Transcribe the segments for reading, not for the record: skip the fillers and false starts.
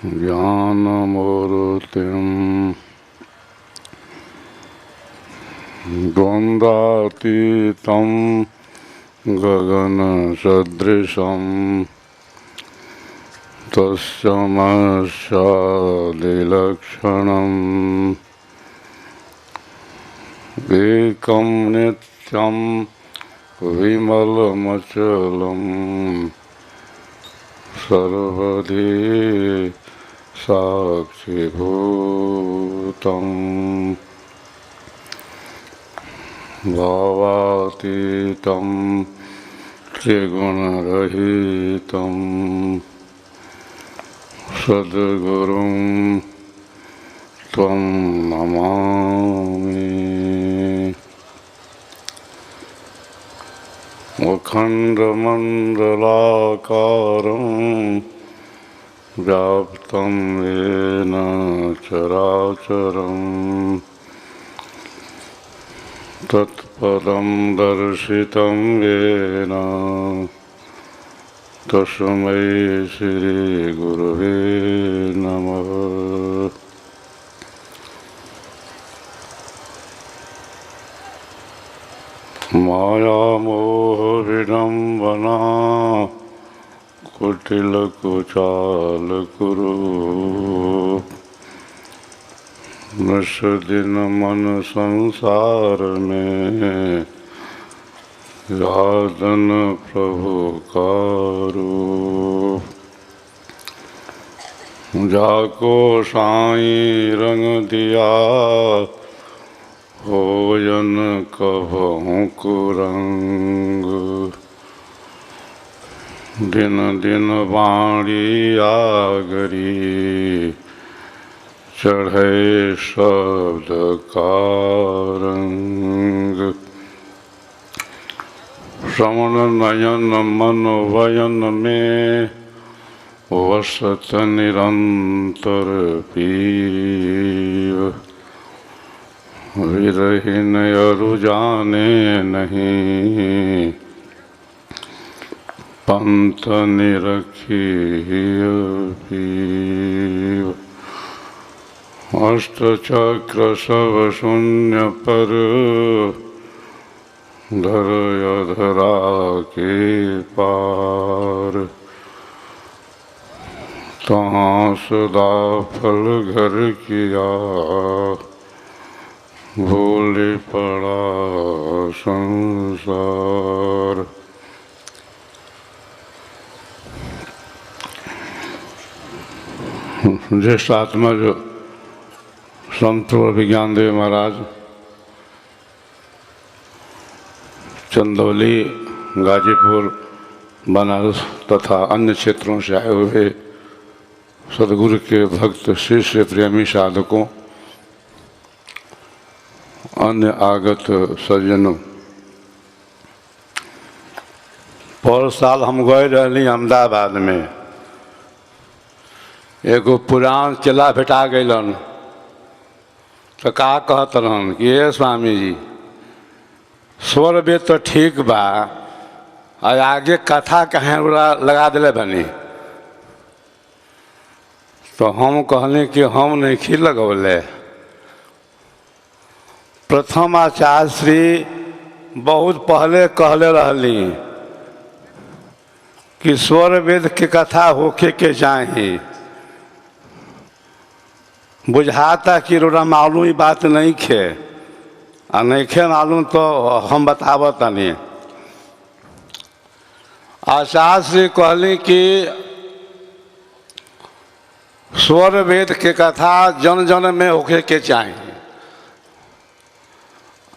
ज्ञानमूर्तिं द्वन्द्वातीतं गगनसदृशं तस्मैशादिलक्षणम् एकं नित्यं विमलमचलं सर्वधी साक्षिभूतं भावातीतं त्रिगुणरहितं सद्गुरुं त्वं नमामि। अखण्डमण्डलाकारं व्याप्तं येन चराचरं तत्पदं दर्शितं येन तस्मै श्रीगुरुवे नमः। मायामोहविडम्बना कुटिलकुचालकुरु निष्दिन मन संसार में यादन प्रभु कारू। जाको साईं रंग दिया होयन कभों कुरंग दिन दिन बाणी आगरी चढ़े शब्द का रंग। श्रवण नयन मन वयन में वसत निरंतर पीव विरहीन अरु जाने नहीं पंथ निरखी पीव। अष्टचक्र सब शून्य पर धर अधरा के पार तहाँ सदा फल घर किया भूले पड़ा संसार। ज्येष्ठ आत्मा जो संत विज्ञान देव महाराज चंदौली, गाजीपुर, बनारस तथा अन्य क्षेत्रों से आए हुए सदगुरु के भक्त शिष्य प्रेमी साधकों, अन्य आगत सज्जनों, पर साल हम गए रही अहमदाबाद में। एगो पुरान चेला भेटा गलन तो का कहत रहन कि ये स्वामी जी स्वर वेद तो ठीक बा और आगे कथा कहें लगा दिले बनी। तो हम कहने कि हम नहीं खी लगौले। प्रथम आचार्य श्री बहुत पहले कहले रहली कि स्वर वेद के कथा होके के चाहिए। बुझाता कि रोरा मालूम ही बात नहीं खे और नहीं खे मालूम तो हम बतावत नहीं। आचार्य श्री कहली कि स्वर वेद के कथा जन जन में होके के चाहिए।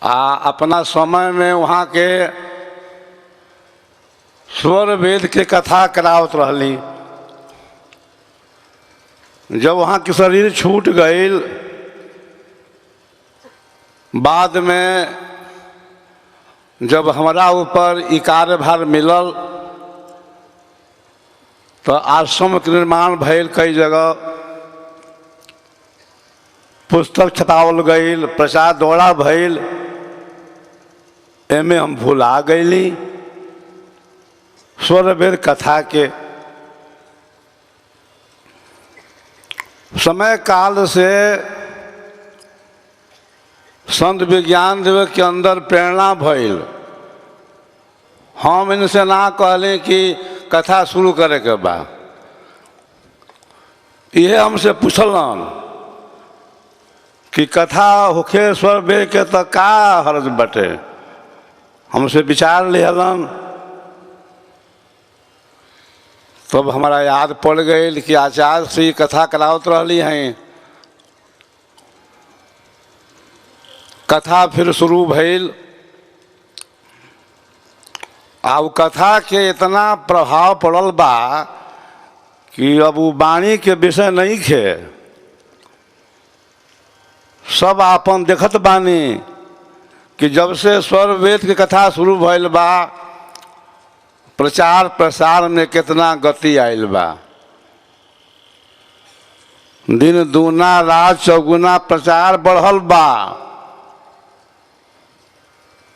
अपना समय में वहाँ के स्वर वेद के कथा करावत रहली। जब वहाँ की शरीर छूट गई बाद में जब हमारा ऊपर ई कार्यभार मिलल तो आश्रम के निर्माण भइल, कई जगह पुस्तक छपावल गई, प्रचार दौड़ा भइल। एमे हम भुला गईली स्वर वेद कथा के। समय काल से संत विज्ञान देव के अंदर प्रेरणा भइल। हम इनसे ना कहले कि कथा शुरू करे के बा, ये हमसे पूछलन कि कथा होखे स्वर बे के तो का हर्ज बटे। हमसे विचार लिहलन, तब हमारा याद पड़ गई कि आचार्य से कथा करावत रही हैं। कथा फिर शुरू भइल। अब कथा के इतना प्रभाव पड़ल बा कि अब वो वाणी के विषय नहीं खे, सब आपन देखत बानी कि जब से स्वर वेद की कथा शुरू भइल बा प्रचार प्रसार में कितना गति आयल बा। दिन दूना रात चौगुना प्रचार बढ़ल बा।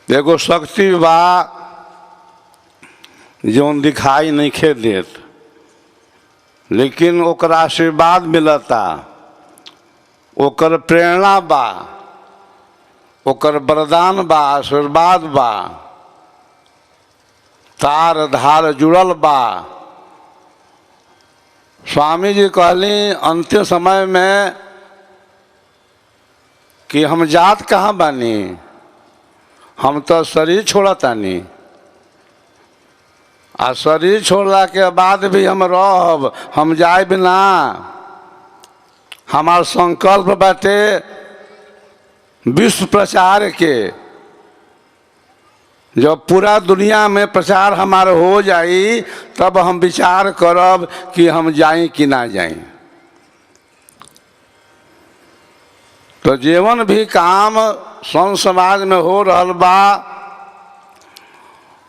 एगो शक्ति बा जौन दिखाई नहीं खे देत, लेकिन ओकर आशीर्वाद मिलता, ओकर प्रेरणा बा, ओकर वरदान बा, आशीर्वाद बा, तार धार जुड़ल बा। स्वामी जी कहली अंतिम समय में कि हम जात कहाँ बानी, हम तो शरीर छोड़तानी, आ शरीर छोड़ला के बाद भी हम रहब, हम जाइब ना। हमार संकल्प बाटे विश्व प्रचार के। जब पूरा दुनिया में प्रचार हमारा हो जाई तब हम विचार करब कि हम जाई कि ना जाई। तो जीवन भी काम संत समाज में हो रहल बा,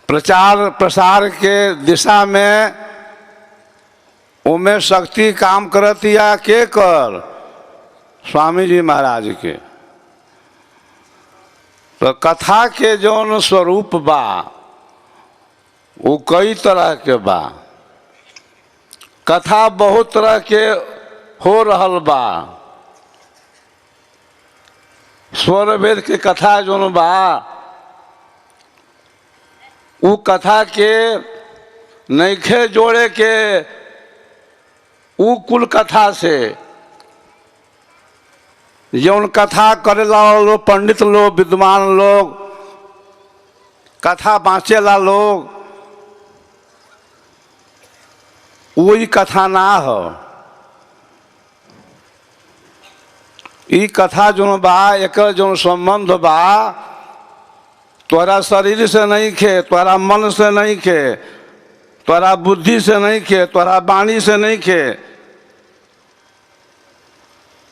प्रचार प्रसार के दिशा में उमें शक्ति काम करतिया के कर स्वामी जी महाराज के। तो कथा के जौन स्वरूप बा वो कई तरह के बा। कथा बहुत तरह के हो रहल बा। स्वर वेद के कथा जौन बा वो कथा के नइखे जोड़े के उ कुल कथा से। जौन कथा करेला लोग पंडित लोग विद्वान लोग, कथा बाँचेला लोग, वही कथा ना हो। ई कथा जौन बा एक जौन संबंध बा तोरा शरीर से नहीं खे, तोरा मन से नहीं खे, तोरा बुद्धि से नहीं खे, तोरा वाणी से नहीं खे।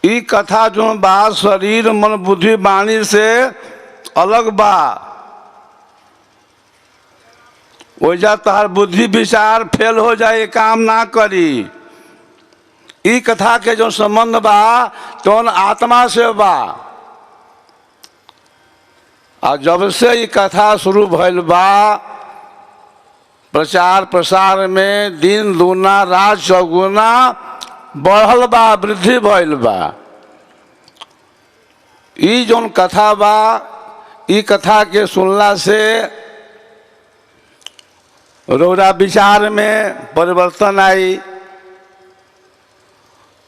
ई कथा जो बा शरीर मन बुद्धि वाणी से अलग बा। ओइजा तहार बुद्धि विचार फेल हो जाए, काम ना करी। ई कथा के जो संबंध बा तो आत्मा से बा। और जब से ये कथा शुरू भइल बा प्रचार प्रसार में दिन दूना रात चौगुना बढ़ल बा, वृद्धि भइल बा। ई जौन कथा बा ई कथा के सुनला से रौरा विचार में परिवर्तन आई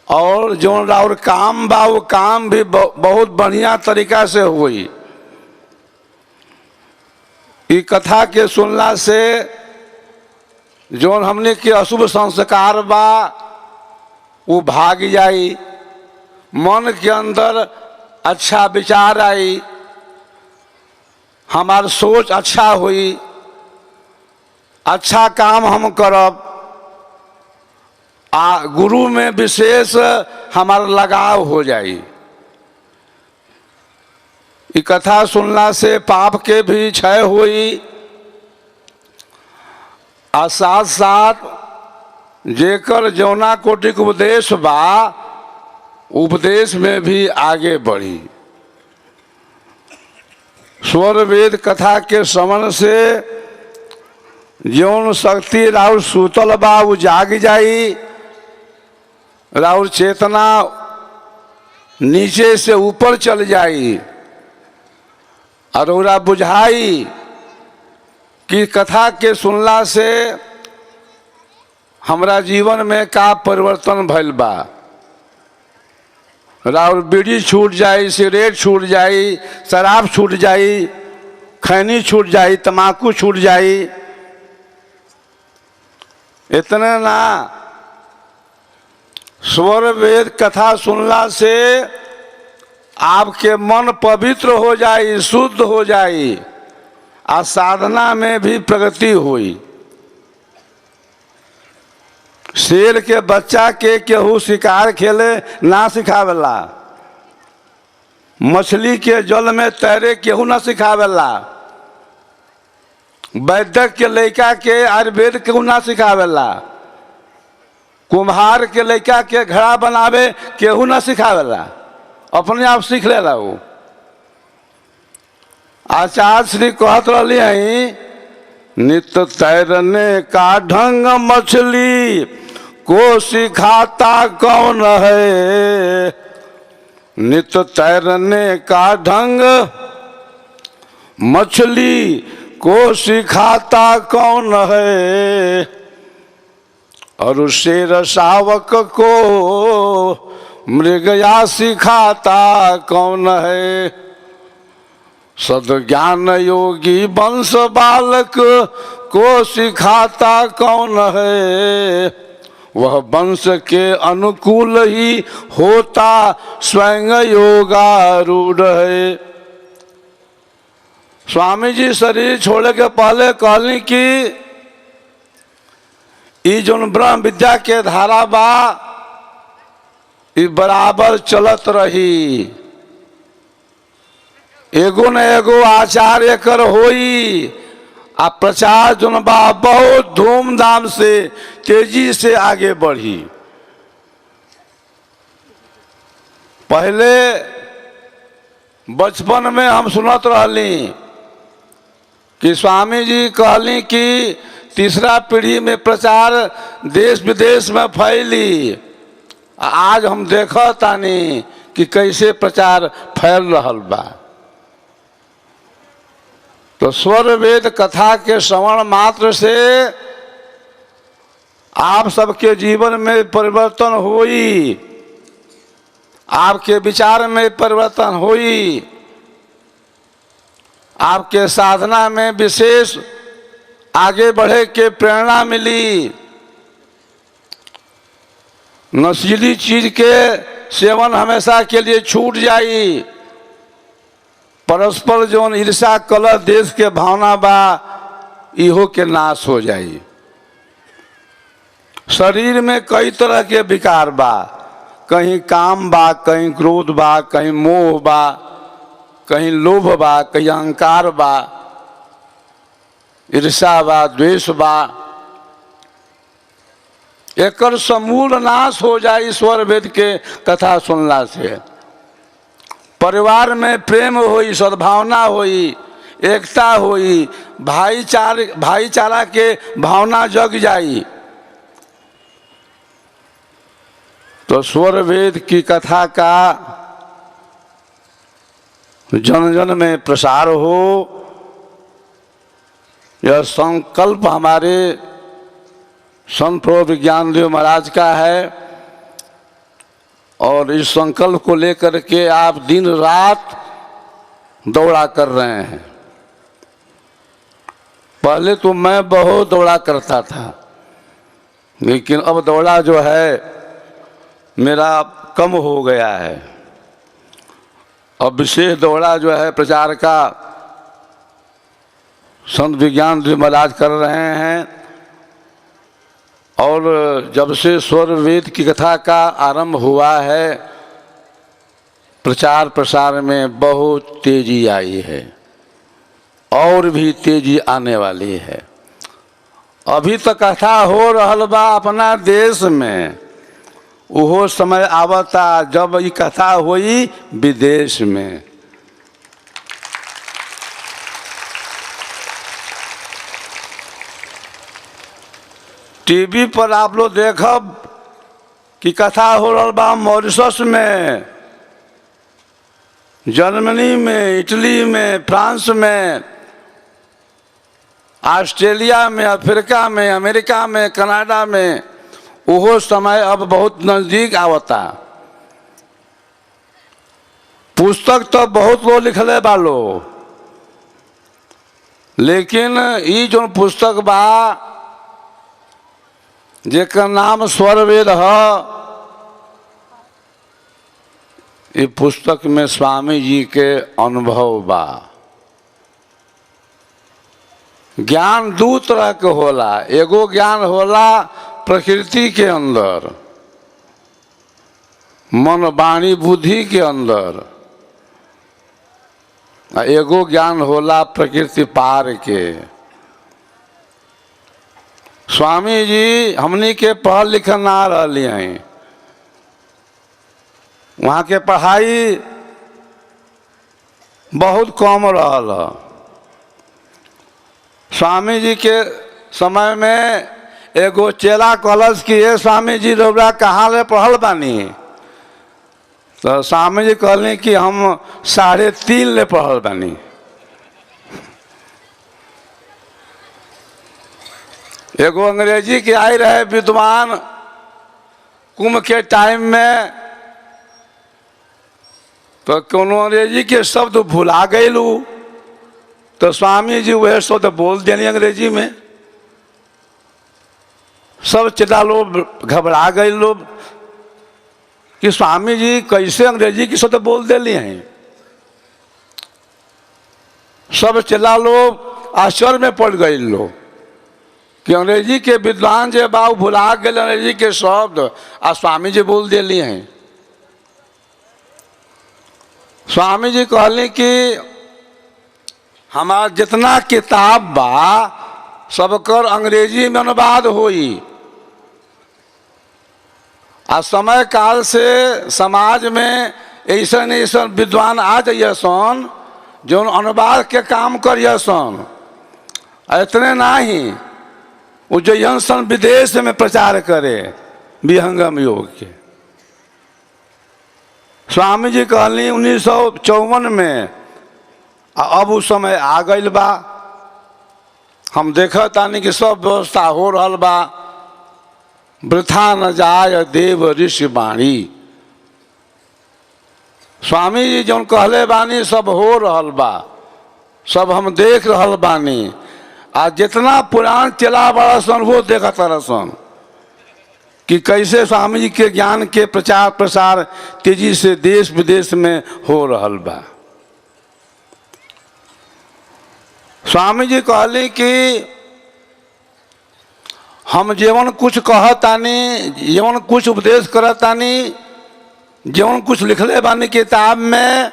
और जौन राउर काम बा वो काम भी बहुत बढ़िया तरीका से हुई। ई कथा के सुनला से जौन हमने के अशुभ संस्कार बा वो भाग जाई, मन के अंदर अच्छा विचार आई, हमार सोच अच्छा हुई, अच्छा काम हम करब। गुरु में विशेष हमारा लगाव हो जाई। ये कथा सुनला से पाप के भी क्षय हुई और साथ साथ जेकर जौना कोटि के उपदेश बा उपदेश में भी आगे बढ़ी। स्वर वेद कथा के श्रवण से जौन शक्ति राउर सूतल बा वो जाग जाई, राउर चेतना नीचे से ऊपर चल जाई और ओरा बुझाई कि कथा के सुनला से हमरा जीवन में का परिवर्तन भइल बा। राउर बीड़ी छूट जाई, सिगरेट छूट जाई, शराब छूट जाई, खैनी छूट जाई, तम्बाकू छूट जाई। इतने ना, स्वर वेद कथा सुनला से आपके मन पवित्र हो जाई, शुद्ध हो जाई और साधना में भी प्रगति हुई। शेर के बच्चा के केहू शिकार खेले ना सिखावेला, मछली के जल में तैरे केहू ना सिखावेला, वैद्यक के लड़का के आयुर्वेद केहू ना सिखावेला, कुम्हार के लड़का के घड़ा बनावे केहू ना सिखावेला, अपने आप सीख लेला। वो आचार्य श्री कहत रही है, नित्य तैरने का ढंग मछली को सिखाता कौन है। नित्य तैरने का ढंग मछली को सिखाता कौन है। और शेर शावक को मृगया सिखाता कौन है। सद्ज्ञान योगी वंश बालक को सिखाता कौन है। वह वंश के अनुकूल ही होता स्वयं योगारूढ़ है। स्वामी जी शरीर छोड़े के पहले कहली कि ई जोन ब्रह्म विद्या के धारा बा ई बराबर चलत रही। एगो न एगो आचार्य कर होई आ प्रचार जोन बा बहुत धूमधाम से तेजी से आगे बढ़ी। पहले बचपन में हम सुनत रहली कि स्वामी जी कहली कि तीसरा पीढ़ी में प्रचार देश विदेश में फैली। आज हम देखा तानी कि कैसे प्रचार फैल रहल बा। तो स्वर वेद कथा के श्रवण मात्र से आप सबके जीवन में परिवर्तन हुई, आपके विचार में परिवर्तन हुई, आपके साधना में विशेष आगे बढ़े के प्रेरणा मिली। नशीली चीज के सेवन हमेशा के लिए छूट जाई। परस्पर जो ईर्षा कलह देश के भावना बा इहो के नाश हो जाई। शरीर में कई तरह के विकार बा, कहीं काम बा, कहीं क्रोध बा, कहीं मोह बा, कहीं लोभ बा, कहीं अहंकार बा, ईर्षा बा, द्वेष बा। एकर समूल नाश हो जाए ईश्वर वेद के कथा सुनला से। परिवार में प्रेम होई, सद्भावना होई, एकता होई, भाईचारा के भावना जग जाई। तो स्वर वेद की कथा का जन जन में प्रसार हो, यह संकल्प हमारे संत प्रभु ज्ञानदेव महाराज का है। और इस संकल्प को लेकर के आप दिन रात दौड़ा कर रहे हैं। पहले तो मैं बहुत दौड़ा करता था, लेकिन अब दौड़ा जो है मेरा कम हो गया है। अब विशेष दौड़ा जो है प्रचार का संत विज्ञान देव महाराज कर रहे हैं। और जब से स्वर वेद की कथा का आरंभ हुआ है, प्रचार प्रसार में बहुत तेजी आई है और भी तेजी आने वाली है। अभी तो कथा हो रहल बा अपना देश में, वो समय आवता जब ये कथा हुई विदेश में। टीवी पर आप लोग देखब कि कथा हो रहा बा मॉरिशस में, जर्मनी में, इटली में, फ्रांस में, ऑस्ट्रेलिया में, अफ्रीका में, अमेरिका में, कनाडा में वो समय अब बहुत नज़दीक आवता। पुस्तक तो बहुत लोग लिखले बालो, लेकिन ये जो पुस्तक बा जेकर नाम स्वरवेद है, ये पुस्तक में स्वामी जी के अनुभव बा। ज्ञान दो तरह के होला, एगो ज्ञान होला प्रकृति के अंदर, मन वाणी बुद्धि के अंदर, एगो ज्ञान होला प्रकृति पार के। स्वामी जी हमनी के पढ़ लिखल ना रही हैं, वहाँ के पढ़ाई बहुत कम रहल। स्वामी जी के समय में एगो चेला कहलस कि ये स्वामी जी रउरा कहाँ ले पढ़ल बानी? तो स्वामी जी कहली कि हम 3.5 ले पढ़ल बानी। एगो अंग्रेजी के आई रहे विद्वान कुंभ के टाइम में, तो कोनो अंग्रेजी के शब्द भुला गईलू, तो स्वामी जी वह शब्द बोल देनी अंग्रेजी में। सब चेला लोग घबरा गए लोग कि स्वामी जी कैसे अंग्रेजी की शब्द बोल दिली हैं। सब चेला लोग आश्चर्य में पड़ गए लोग कि अंग्रेजी के विद्वान जे बाबू भुला गए अंग्रेजी के शब्द, आ स्वामी जी बोल दिली हैं। स्वामी जी कहली कि हमारा जितना किताब बा सबकर अंग्रेजी में अनुवाद होई, आ समय काल से समाज में ऐसा ऐसा विद्वान आ जाइए सन जो अनुवाद के काम करिए सन। इतने ना ही वो जइयन सन विदेश में प्रचार करे विहंगम योग के। स्वामी जी कहली 1954 में, अब उस समय आ गई बा। हम देखा तानी कि सब व्यवस्था हो रहा बा, वृथा न जाय देव ऋषि वाणी। स्वामी जी जो कहले बानी सब हो रहा बा, सब हम देख रहा बानी। आ जितना पुराण चला बड़ा सन वो देखा तरह सन कि कैसे स्वामी जी के ज्ञान के प्रचार प्रसार तेजी से देश विदेश में हो रहा बा। स्वामी जी कहली कि हम जीवन कुछ कहतानी, जीवन कुछ उपदेश करतानी, जीवन कुछ लिखले बानी किताब में,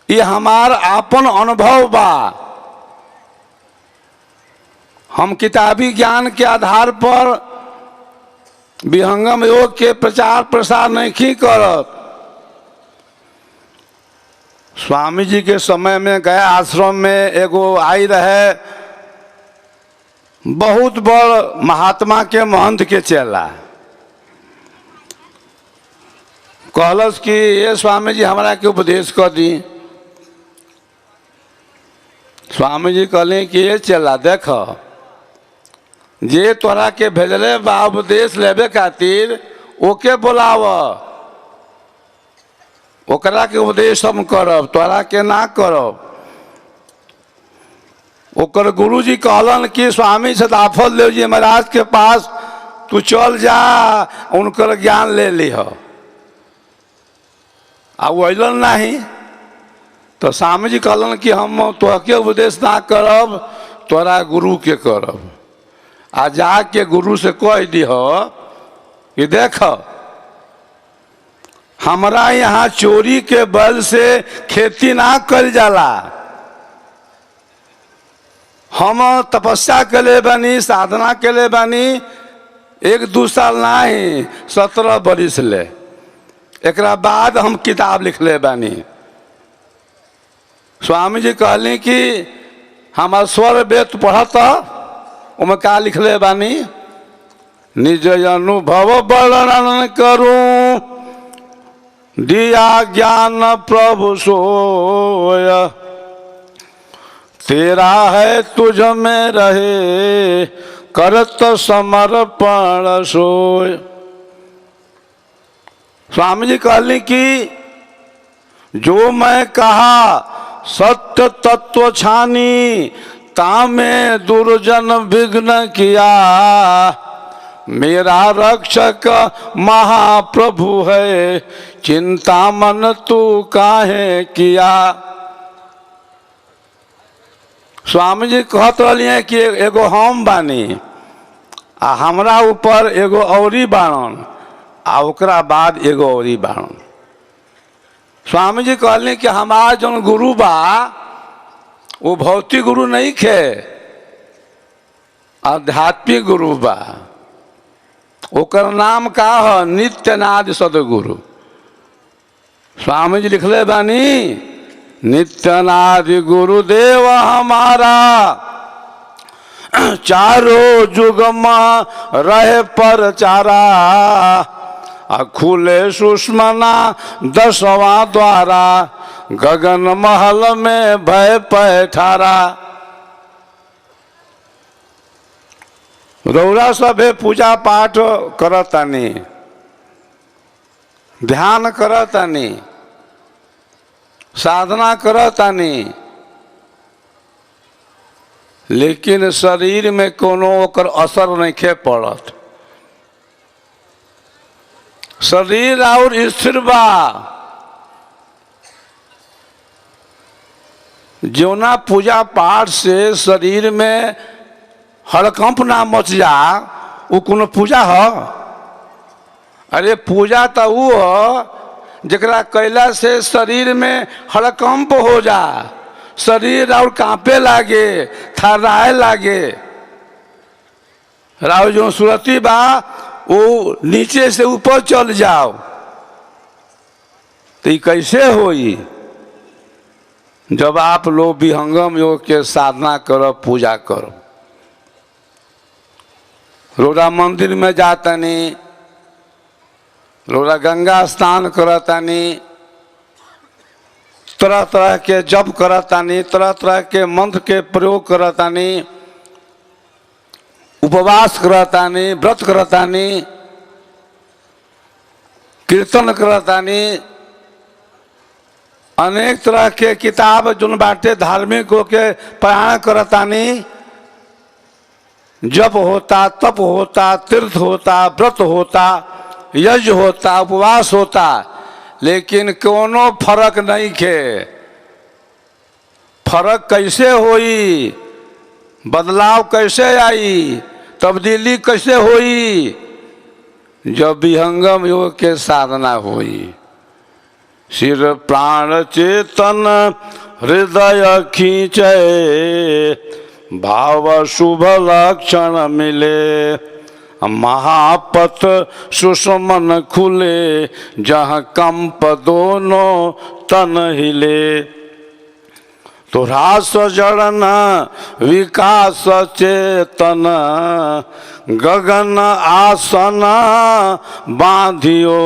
ये हमार आपन अनुभव बा। हम किताबी ज्ञान के आधार पर विहंगम योग के प्रचार प्रसार नहीं करत। स्वामी जी के समय में गया आश्रम में एगो आई रहे बहुत बड़ महात्मा के महंत के चेला। कहलस कि ये स्वामी जी हमारा के उपदेश कर दी। स्वामी जी कहले कि ये चेला देख, जे तोरा के भेजले बा उपदेश लेबे खातिर ओके बोलाव, ओकरा के उपदेश हम करब, तोरा के ना करब। ओकर गुरुजी कहलन कि स्वामी सदाफल देव जी महाराज के पास तू चल जा, उनकर ज्ञान ले लिह। आ वो अलन नहीं, तो स्वामी जी कहलन कि हम तोहके उपदेश ना करब, तोरा गुरु के करब। आ जाके गुरु से कह दीह कि देख, हमरा यहाँ चोरी के बल से खेती ना कर जाला। हम तपस्या के लिए बनी, साधना के लिए बनी, 1-2 साल नहीं 17 बरिस ले। एकरा बाद हम किताब लिख ले बानी। स्वामी जी कहली कि हमार स्वर वेद पढ़त, उमें का लिख ले बानी? निज अनुभव वर्णन करूं दिया ज्ञान प्रभु सोय, तेरा है तुझ में रहे करत समर्पण सोय। स्वामी जी कहली कि जो मैं कहा सत्य तत्व छानी, तामे दुर्जन विघ्न किया, मेरा रक्षक महाप्रभु है, चिंता मन तू काहे किया। स्वामी जी कहत रही कि एगो हम बानी आ हमरा ऊपर एगो औरी बाणन आ ओकरा बाद एगो औरी बाणन। स्वामी जी कहले कि हमारा जौन गुरु बा वो भौतिक गुरु नहीं खे, आध्यात्मिक गुरु बा। ओकर नाम का है नित्यनाद सदगुरु। स्वामी जी लिखले बानी नित्यनाद गुरुदेव हमारा, चारों जुग में रहे पर चारा, खुले सुषमना 10वां द्वारा, गगन महल में भय पैठारा। रौरा सभे पूजा पाठ करतानी, ध्यान करतानी, साधना करतानी, लेकिन शरीर में कोनो ओकर असर नहीं खे पड़त। शरीर और स्थिर बा, जौना पूजा पाठ से शरीर में हड़कंप ना मच जा, वो कोनो पूजा है? अरे पूजा तो वो है जकरा कैला से शरीर में हड़कंप हो जा, शरीर और कांपे लागे, थर्राए लागे। राव जो सुरती बा वो नीचे से ऊपर चल जाओ, तो ये कैसे होई? जब आप लोग विहंगम योग के साधना करो, पूजा करो। रोरा मंदिर में जातानी, रोरा गंगा स्नान करतानी, तरह तरह के जप करतानी, तरह तरह के मंत्र के प्रयोग करतानी, उपवास करतानी, व्रत करतानी, कीर्तन करतानी, अनेक तरह के किताब जो बाटे धार्मिक के पारायण करतानी, जप होता, तप होता, तीर्थ होता, व्रत होता, यज्ञ होता, उपवास होता, लेकिन कोनो फर्क नहीं खे। फर्क कैसे होई? बदलाव कैसे आई? तब्दीली कैसे होई? जब विहंगम योग के साधना होई। सिर प्राण चेतन हृदय खींचे, भाव शुभ लक्षण मिले, महापथ सुषमन खुले, जहाँ कंप दोनों तन हिले। तो ह्रास जड़न विकास चेतन, गगन आसन बांधियो,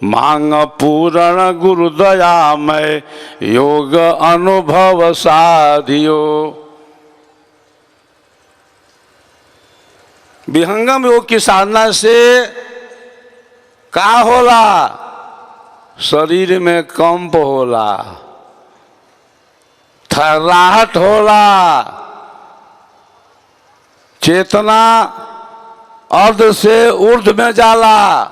मांग पूर्ण गुरुदयामय, योग अनुभव साधियो। विहंगम योग की साधना से का होला? शरीर में कंप होला, थर्राहट होला, चेतना अर्ध से ऊर्ध्व में जाला,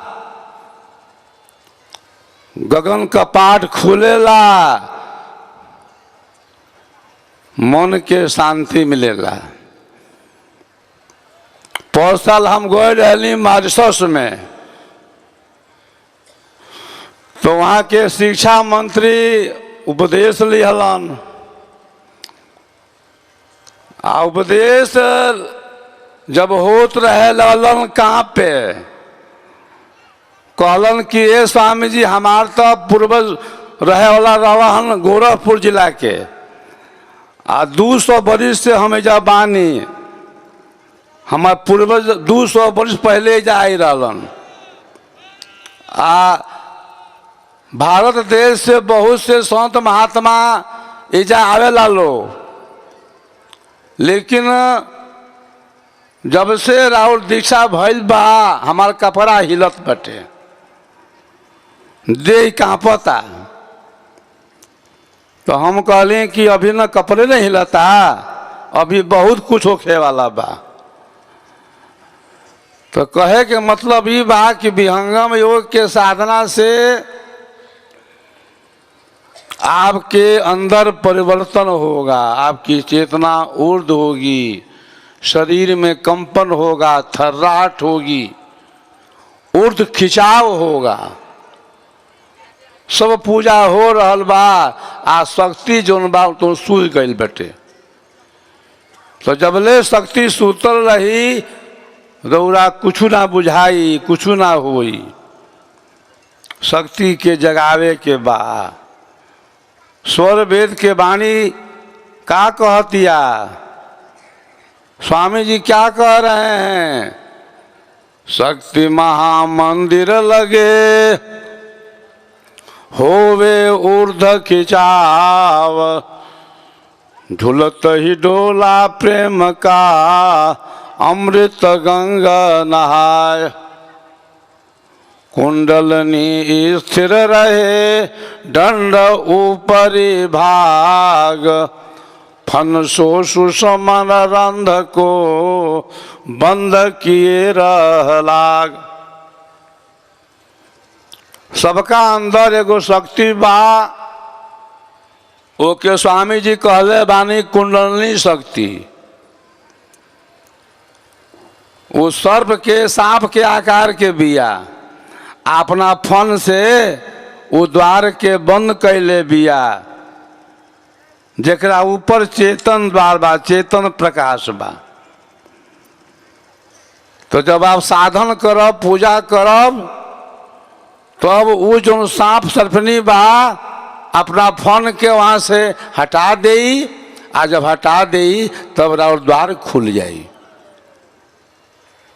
गगन का पाठ खुलेला, मन के शांति मिलेला। परसाल हम गए रही मॉरिशस में, तो वहाँ के शिक्षा मंत्री उपदेश लिहलन, आ उपदेश जब होत रहे लगलन कहाँ पे, कहलन कि ये स्वामी जी हमार तो पूर्वज रहे वाला रहन गोरखपुर जिला के, आ 200 बरिस से हम एजा बानी, हमार पूर्वज 200 वर्ष पहले जा आई रहलन। आ भारत देश से बहुत से संत महात्मा एजा आवेला लो, लेकिन जब से राउर दीक्षा भइल बा हमार कपड़ा हिलत बटे, देह कांपता। तो हम कहले कि अभी न कपड़े नहीं हिलता, अभी बहुत कुछ होखे वाला बा। तो कहे के मतलब ये बा कि विहंगम योग के साधना से आपके अंदर परिवर्तन होगा, आपकी चेतना ऊर्ध्व होगी, शरीर में कंपन होगा, थर्राहट होगी, ऊर्ध्व खिंचाव होगा। सब पूजा हो रहल बा, आ शक्ति जोन बा तो सूझ गई बटे। तो जबले शक्ति सूतल रही रौरा कुछ ना बुझाई, कुछ ना होई। शक्ति के जगावे के बा। स्वर वेद के वाणी का कहतिया, स्वामी जी क्या कह रहे हैं? शक्ति महामंदिर लगे, होवे ऊर्ध्व खिंचाव, झुलत ही डोला प्रेम का, अमृत गंगा नहाय। कुंडलनी स्थिर रहे, दंड ऊपरी भाग, फन सो सुषमन रंध को, बंद किए रह लाग। सबका अंदर एगो शक्ति बा, ओके स्वामी जी कहले बानी कुंडलनी शक्ति। वो सर्प के सांप के आकार के बिया, अपना फन से वो द्वार के बंद कैले बिया, जेकरा ऊपर चेतन द्वार बा, चेतन प्रकाश बा। तो जब आप साधन करब, पूजा करब, तब वो जो सांप सर्पनी बा अपना फन के वहाँ से हटा देई, आ जब हटा देई तब राउर द्वार खुल जाई।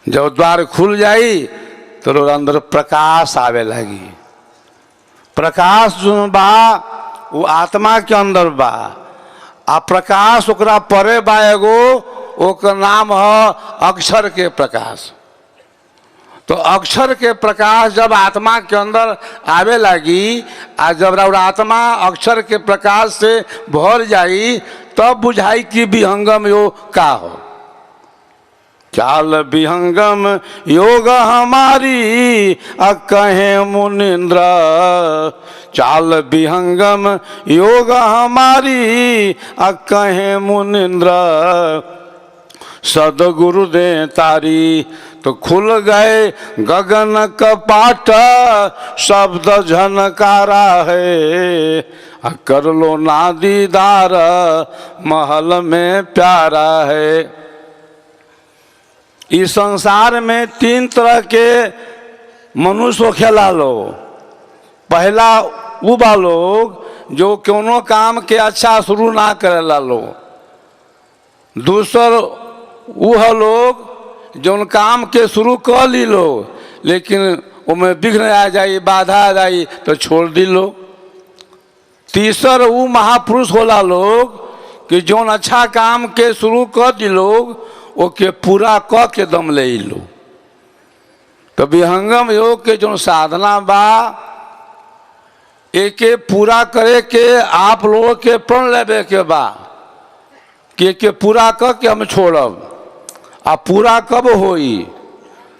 जब द्वार खुल जाई तो अंदर प्रकाश आवे लगी। प्रकाश जो बा वो आत्मा के अंदर बा, आ प्रकाश ओकरा परे बा एगो, ओकर नाम है अक्षर के प्रकाश। तो अक्षर के प्रकाश जब आत्मा के अंदर आवे लगी, आ जब आत्मा अक्षर के प्रकाश से भर जाई, तब बुझाई कि विहंगम योग का हो। चाल विहंगम योग हमारी, कहे मुनिंद्र, चाल विहंगम योग हमारी, कहे मुनिंद्र, सदगुरु दे तारी। तो खुल गए गगन कपाट, शब्द झनकारा है, कर लो ना दीदार, महल में प्यारा है। इस संसार में तीन तरह के मनुष्य खेला लो। पहला वो बा लोग जो कोनो काम के अच्छा शुरू ना करेला लो। दूसर वह लोग जो काम के शुरू कर ली लो, लेकिन उनमें विघ्न आ जाए, बाधा आ जाए तो छोड़ दी लो। तीसर वो महापुरुष होला लोग कि जो अच्छा काम के शुरू कर दी लोग, ओके पूरा क के दम ले लो। तो विहंगम योग के जो साधना बा, एके पूरा करे के आप लोगों के प्रण लेवे के बा कि के पूरा क के हम छोड़ब। आ पूरा कब होई?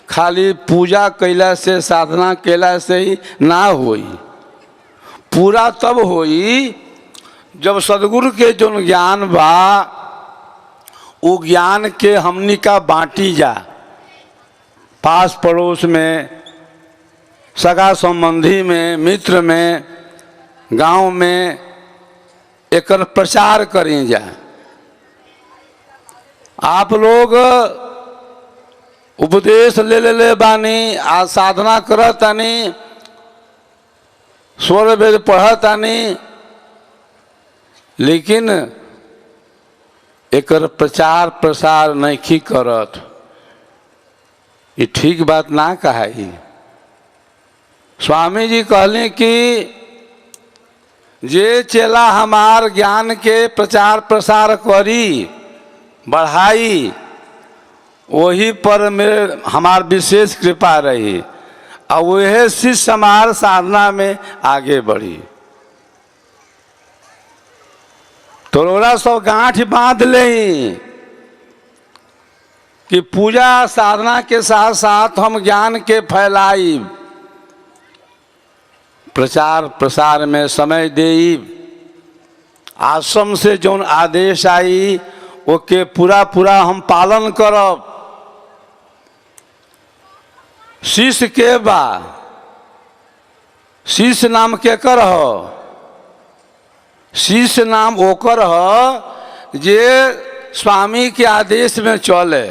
खाली पूजा कैला से, साधना कैला से ही ना होई। पूरा तब होई जब सदगुरु के जो ज्ञान बा, वो ज्ञान के हमनी का बांटी जा, पास पड़ोस में, सगा संबंधी में, मित्र में, गांव में एकर प्रचार करें जा। आप लोग उपदेश ले बानी, आ साधना करतानी, स्वर वेद पढ़तानी, लेकिन एकर प्रचार प्रसार नहीं करत। ये ठीक बात ना कहाई। स्वामी जी कहले कि जे चेला हमार ज्ञान के प्रचार प्रसार करी बढ़ाई, वही पर मेरे हमार विशेष कृपा रही, और वह शिष्य हमार साधना में आगे बढ़ी। तोरा सब गांठ बांध ले कि पूजा साधना के साथ साथ हम ज्ञान के फैलाई, प्रचार प्रसार में समय देई, आश्रम से जौन आदेश आई ओके पूरा पूरा हम पालन करब। शिष्य के बा, शिष्य नाम के कर हो, शिष्य नाम ओकर हो जे स्वामी के आदेश में चले।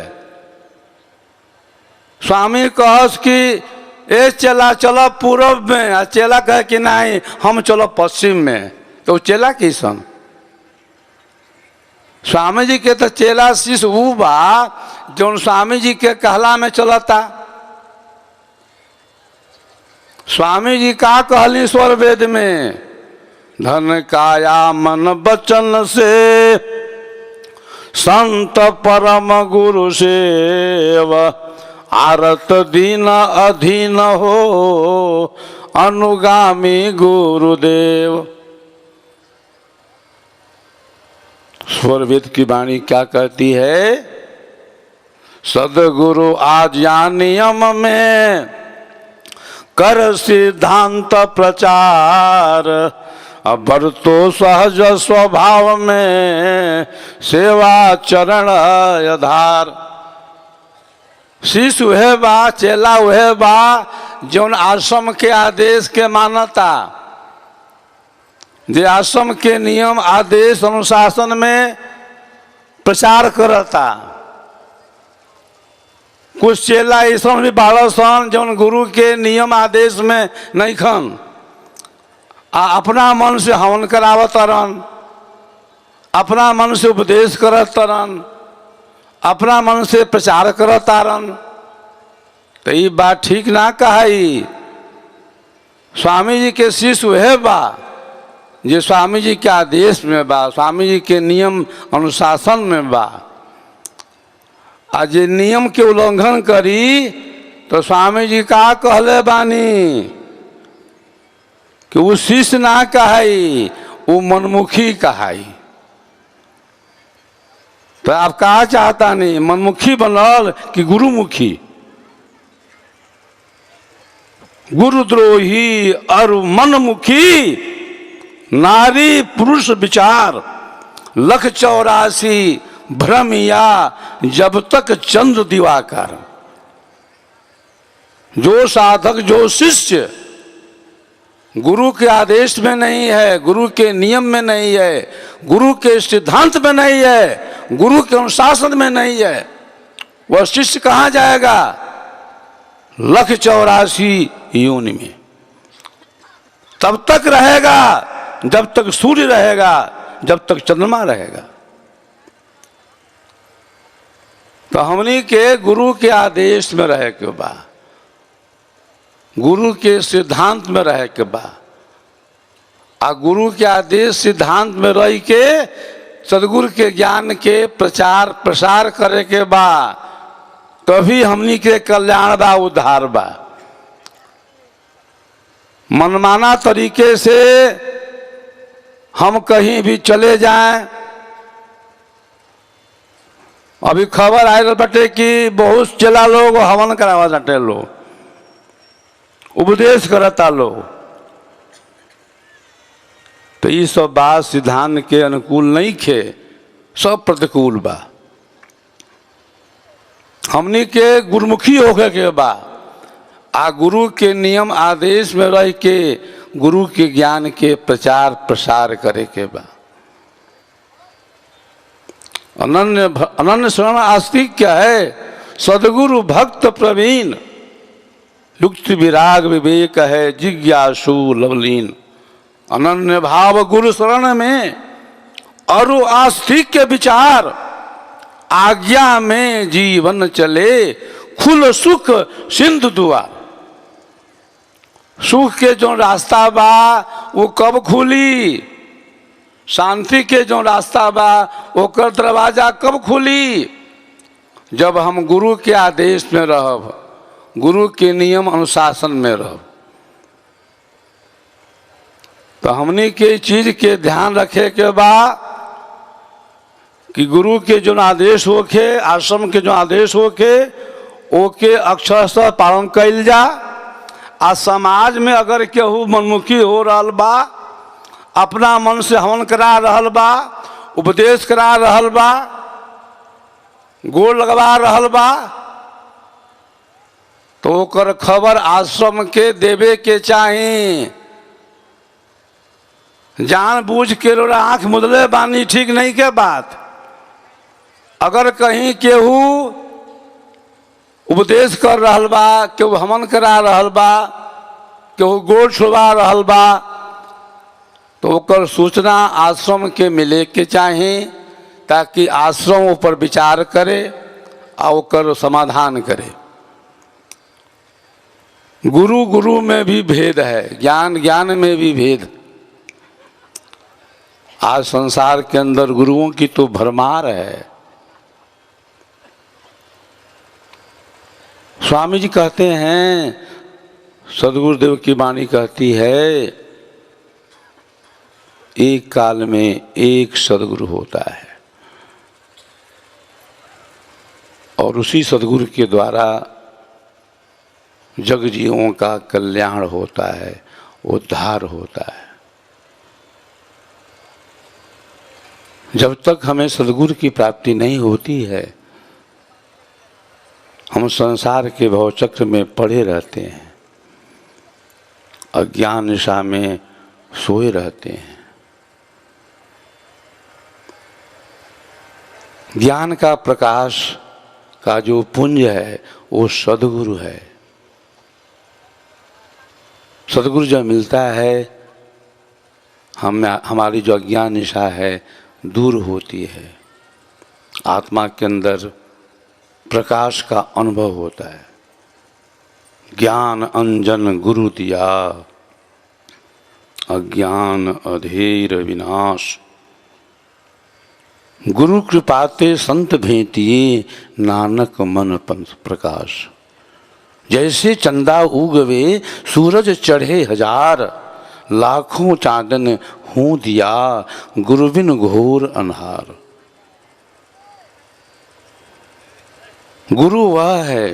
स्वामी कहस कि ए चेला चलो पूर्व में, आ चेला कहे कि नहीं हम चलो पश्चिम में, तो चेला किसन? स्वामी जी के तो चेला शिष्य वो बा जो स्वामी जी के कहला में चलता। स्वामी जी का कहली स्वर वेद में, धन काया मन वचन से संत परम गुरु सेव, आरत दीन अधीन हो अनुगामी गुरुदेव। स्वरवेद की वाणी क्या कहती है? सदगुरु आज्ञा नियम में कर सिद्धांत प्रचार, बरतो सहज स्वभाव में सेवा चरण आधार। शिष्य वह बा, चेला वह बा जौन आश्रम के आदेश के मानता, जे आश्रम के नियम आदेश अनुशासन में प्रचार करता। कुछ चेला ऐसा भी बाड़सन जौन गुरु के नियम आदेश में नहीं खन, अपना मन से हवन करावत तरन, अपना मन से उपदेश करत तरन, अपना मन से प्रचार करत तारन। तो ये बात ठीक ना कहाई। स्वामी जी के शिष्य वह बा जे स्वामी जी के आदेश में बा, स्वामी जी के नियम अनुशासन में बा। आ जे नियम के उल्लंघन करी तो स्वामी जी का कहले बानी कि वो शिष्य ना कहाई, वो मनमुखी कहाई। तो आप कहा चाहता नहीं, मनमुखी बनल कि गुरुमुखी? गुरुद्रोही और मनमुखी नारी पुरुष विचार, लख 84 भ्रमिया जब तक चंद्र दिवाकर। जो साधक जो शिष्य गुरु के आदेश में नहीं है, गुरु के नियम में नहीं है, गुरु के सिद्धांत में नहीं है, गुरु के अनुशासन में नहीं है, वह शिष्य कहाँ जाएगा? लख 84 योनि में तब तक रहेगा जब तक सूर्य रहेगा, जब तक चंद्रमा रहेगा। तो हमनी के गुरु के आदेश में रहे के बा, गुरु के सिद्धांत में रहे के बा, आ गुरु के आदेश सिद्धांत में रह के सदगुरु के ज्ञान के प्रचार प्रसार करे के बा। तभी हमनी के कल्याण बा, उद्धार बा। मनमाना तरीके से हम कहीं भी चले जाएं। अभी खबर आयल बटे कि बहुत चेला लोग हवन करावा जाते, लोग उपदेश करता लोग। तो ये सब बात सिद्धांत के अनुकूल नहीं खे, सब प्रतिकूल बा। हमनी के गुरुमुखी होके के बा, आ गुरु के नियम आदेश में रह के गुरु के ज्ञान के प्रचार प्रसार करे के बा। अनन्य शरण आस्तिक क्या है? सदगुरु भक्त प्रवीण, युक्त विराग विवेक है जिज्ञासु लवलीन। अनन्य भाव गुरु शरण में और आस्तिक के विचार, आज्ञा में जीवन चले खुल सुख सिंधु दुआर। सुख के जो रास्ता बा वो कब खुली, शांति के जो रास्ता बा ओकर दरवाजा कब खुली, जब हम गुरु के आदेश में रहब, गुरु के नियम अनुशासन में रहब। तो हमने के चीज के ध्यान रखे के बा कि गुरु के जो आदेश होके, आश्रम के जो आदेश होके ओके अक्षरशः पालन कैल जा। आ समाज में अगर केहू मनमुखी हो रहल बा, अपना मन से हवन करा रहल बा, उपदेश करा रहल बा, गोड़ लगवा रहल बा, तो ओकर खबर आश्रम के देवे के चाही। जानबूझ के लोग आंख मुदले बानी ठीक नहीं के बात। अगर कहीं केहू उपदेश कर रहल बा, केहू हवन करा रहल बा, केहू गोड़ छुड़वा रहल बा, तो ओकर सूचना आश्रम के मिले के चाही, ताकि आश्रम ऊपर विचार करे और ओकर समाधान करे। गुरु गुरु में भी भेद है, ज्ञान ज्ञान में भी भेद। आज संसार के अंदर गुरुओं की तो भरमार है। स्वामी जी कहते हैं, सदगुरुदेव की वाणी कहती है, एक काल में एक सदगुरु होता है और उसी सदगुरु के द्वारा जग जीवों का कल्याण होता है, उद्धार होता है। जब तक हमें सदगुरु की प्राप्ति नहीं होती है, हम संसार के भवचक्र में पड़े रहते हैं, अज्ञान निशा में सोए रहते हैं। ज्ञान का प्रकाश का जो पुंज है वो सदगुरु है। सदगुरु जब मिलता है, हमारी जो अज्ञान निशा है दूर होती है, आत्मा के अंदर प्रकाश का अनुभव होता है। ज्ञान अंजन गुरु दिया, अज्ञान अधेर विनाश। गुरु कृपाते संत भेंटिए, नानक मन पंथ प्रकाश। जैसे चंदा उगवे सूरज चढ़े हजार, लाखों चांदन हूँ दिया, गुरु बिन घोर अन्हार। गुरु वह है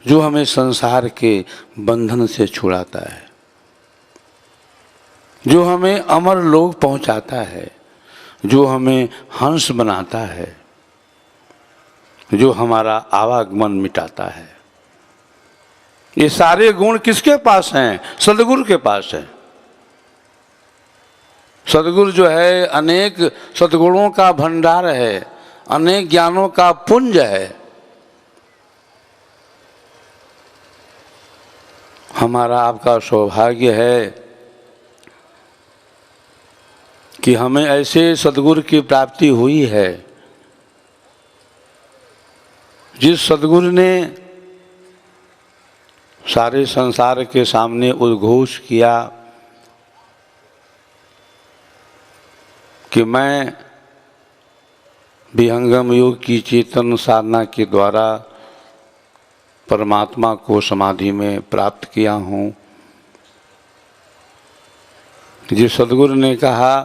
जो हमें संसार के बंधन से छुड़ाता है, जो हमें अमर लोक पहुंचाता है, जो हमें हंस बनाता है, जो हमारा आवागमन मिटाता है। ये सारे गुण किसके पास हैं? सदगुरु के पास है। सदगुरु जो है अनेक सदगुणों का भंडार है, अनेक ज्ञानों का पुंज है। हमारा आपका सौभाग्य है कि हमें ऐसे सदगुरु की प्राप्ति हुई है, जिस सदगुरु ने सारे संसार के सामने उद्घोष किया कि मैं विहंगम योग की चेतन साधना के द्वारा परमात्मा को समाधि में प्राप्त किया हूँ। जिस सदगुरु ने कहा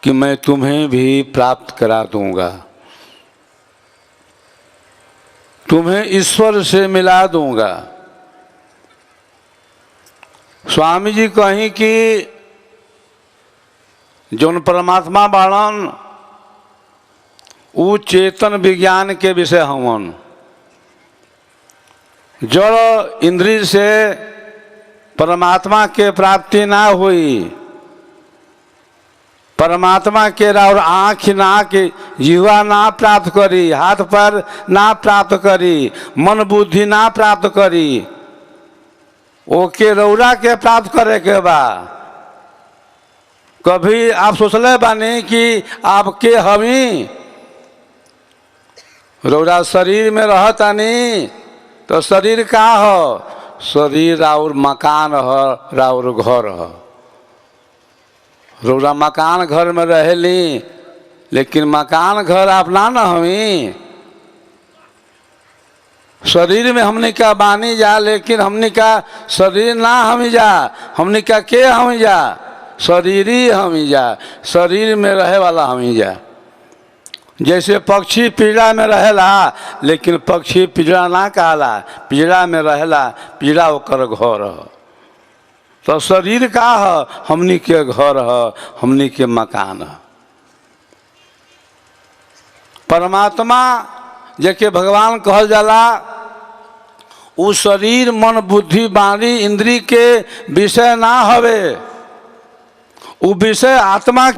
कि मैं तुम्हें भी प्राप्त करा दूंगा, तुम्हें ईश्वर से मिला दूंगा। स्वामी जी कहीं कि जौन परमात्मा बाणन वो चेतन विज्ञान के विषय हवन। जड़ इंद्रिय से परमात्मा के प्राप्ति ना हुई, परमात्मा के और आँख नाक जीवा ना प्राप्त करी, हाथ पैर ना प्राप्त करी, मन बुद्धि ना प्राप्त करी, ओके रौरा के प्राप्त करे के बा। कभी आप सोचले बानी कि आपके हमी रौरा शरीर में रहतानी तो शरीर का हो? शरीर और मकान ह और घर ह। रौरा मकान घर में रहेली, लेकिन मकान घर अपना न हमी। शरीर में हमने का बानी जा, लेकिन हमने का शरीर ना हम जा। हमने का के हम जा, शरीर ही हम जा, शरीर में रहे वाला हम जा। जैसे पक्षी पिंजरा में रहेला, लेकिन पक्षी पिंजरा ना कहला, पिंजरा में रहेला, पिंजरा ओकर घर ह। तो शरीर का ह, हमनी के घर ह, हमनी के मकान ह। परमात्मा जेके भगवान कहल जाला, उ शरीर मन बुद्धि वाणी इंद्री के विषय ना हवे, उ विषय आत्मा